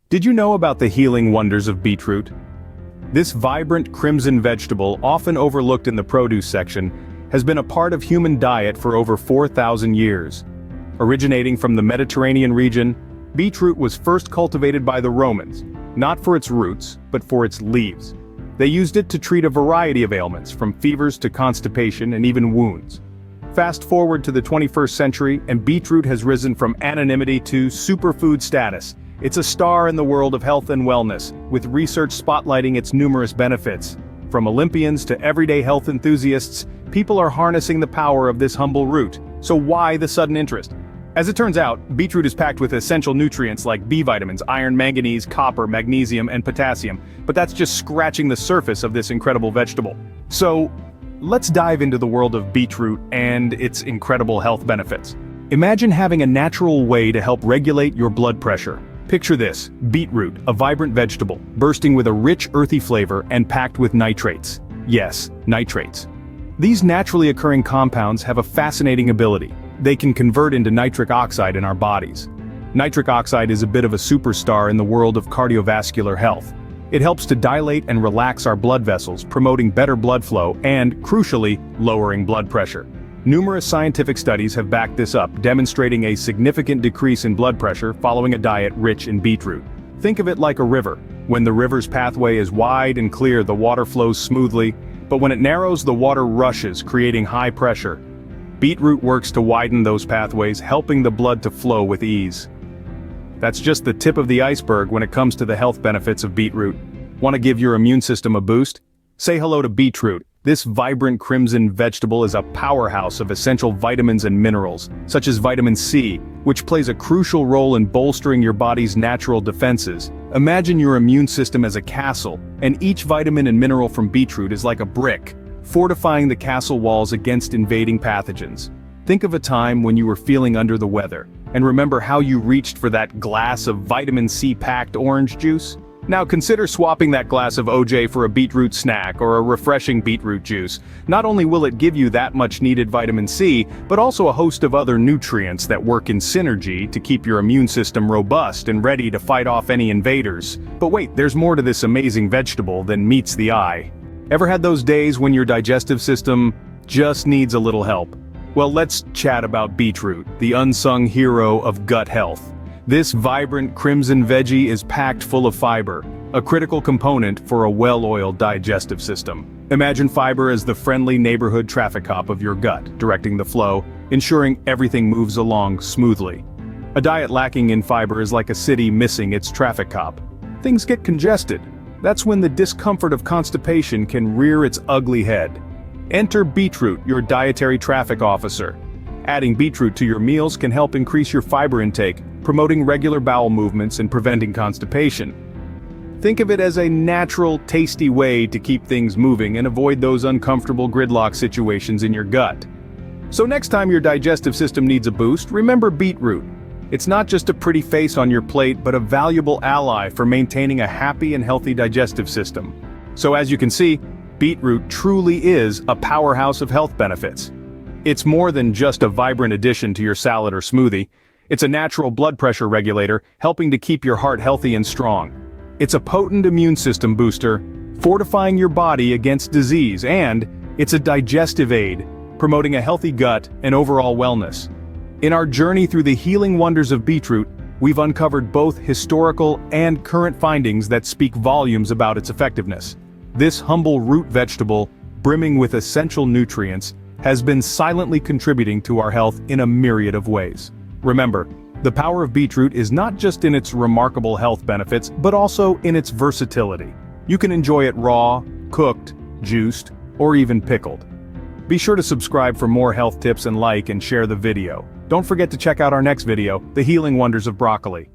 Did you know about the healing wonders of beetroot? This vibrant crimson vegetable, often overlooked in the produce section, has been a part of human diet for over 4,000 years. Originating from the Mediterranean region, beetroot was first cultivated by the Romans, not for its roots, but for its leaves. They used it to treat a variety of ailments, from fevers to constipation and even wounds. Fast forward to the 21st century, and beetroot has risen from anonymity to superfood status. It's a star in the world of health and wellness, with research spotlighting its numerous benefits. From Olympians to everyday health enthusiasts, people are harnessing the power of this humble root. So why the sudden interest? As it turns out, beetroot is packed with essential nutrients like B vitamins, iron, manganese, copper, magnesium, and potassium, but that's just scratching the surface of this incredible vegetable. So, let's dive into the world of beetroot and its incredible health benefits. Imagine having a natural way to help regulate your blood pressure. Picture this: beetroot, a vibrant vegetable, bursting with a rich earthy flavor and packed with nitrates. Yes, nitrates. These naturally occurring compounds have a fascinating ability. They can convert into nitric oxide in our bodies. Nitric oxide is a bit of a superstar in the world of cardiovascular health. It helps to dilate and relax our blood vessels, promoting better blood flow and, crucially, lowering blood pressure. Numerous scientific studies have backed this up, demonstrating a significant decrease in blood pressure following a diet rich in beetroot. Think of it like a river. When the river's pathway is wide and clear, the water flows smoothly, but when it narrows, the water rushes, creating high pressure. Beetroot works to widen those pathways, helping the blood to flow with ease. That's just the tip of the iceberg when it comes to the health benefits of beetroot. Want to give your immune system a boost? Say hello to beetroot. This vibrant crimson vegetable is a powerhouse of essential vitamins and minerals, such as vitamin C, which plays a crucial role in bolstering your body's natural defenses. Imagine your immune system as a castle, and each vitamin and mineral from beetroot is like a brick, fortifying the castle walls against invading pathogens. Think of a time when you were feeling under the weather, and remember how you reached for that glass of vitamin C-packed orange juice? Now consider swapping that glass of OJ for a beetroot snack or a refreshing beetroot juice. Not only will it give you that much needed vitamin C, but also a host of other nutrients that work in synergy to keep your immune system robust and ready to fight off any invaders. But wait, there's more to this amazing vegetable than meets the eye. Ever had those days when your digestive system just needs a little help? Well, let's chat about beetroot, the unsung hero of gut health. This vibrant crimson veggie is packed full of fiber, a critical component for a well-oiled digestive system. Imagine fiber as the friendly neighborhood traffic cop of your gut, directing the flow, ensuring everything moves along smoothly. A diet lacking in fiber is like a city missing its traffic cop. Things get congested. That's when the discomfort of constipation can rear its ugly head. Enter beetroot, your dietary traffic officer. Adding beetroot to your meals can help increase your fiber intake, promoting regular bowel movements and preventing constipation. Think of it as a natural, tasty way to keep things moving and avoid those uncomfortable gridlock situations in your gut. So next time your digestive system needs a boost, remember beetroot. It's not just a pretty face on your plate, but a valuable ally for maintaining a happy and healthy digestive system. So as you can see, beetroot truly is a powerhouse of health benefits. It's more than just a vibrant addition to your salad or smoothie. It's a natural blood pressure regulator, helping to keep your heart healthy and strong. It's a potent immune system booster, fortifying your body against disease, and it's a digestive aid, promoting a healthy gut and overall wellness. In our journey through the healing wonders of beetroot, we've uncovered both historical and current findings that speak volumes about its effectiveness. This humble root vegetable, brimming with essential nutrients, has been silently contributing to our health in a myriad of ways. Remember, the power of beetroot is not just in its remarkable health benefits, but also in its versatility. You can enjoy it raw, cooked, juiced, or even pickled. Be sure to subscribe for more health tips and like and share the video. Don't forget to check out our next video, The Healing Wonders of Broccoli.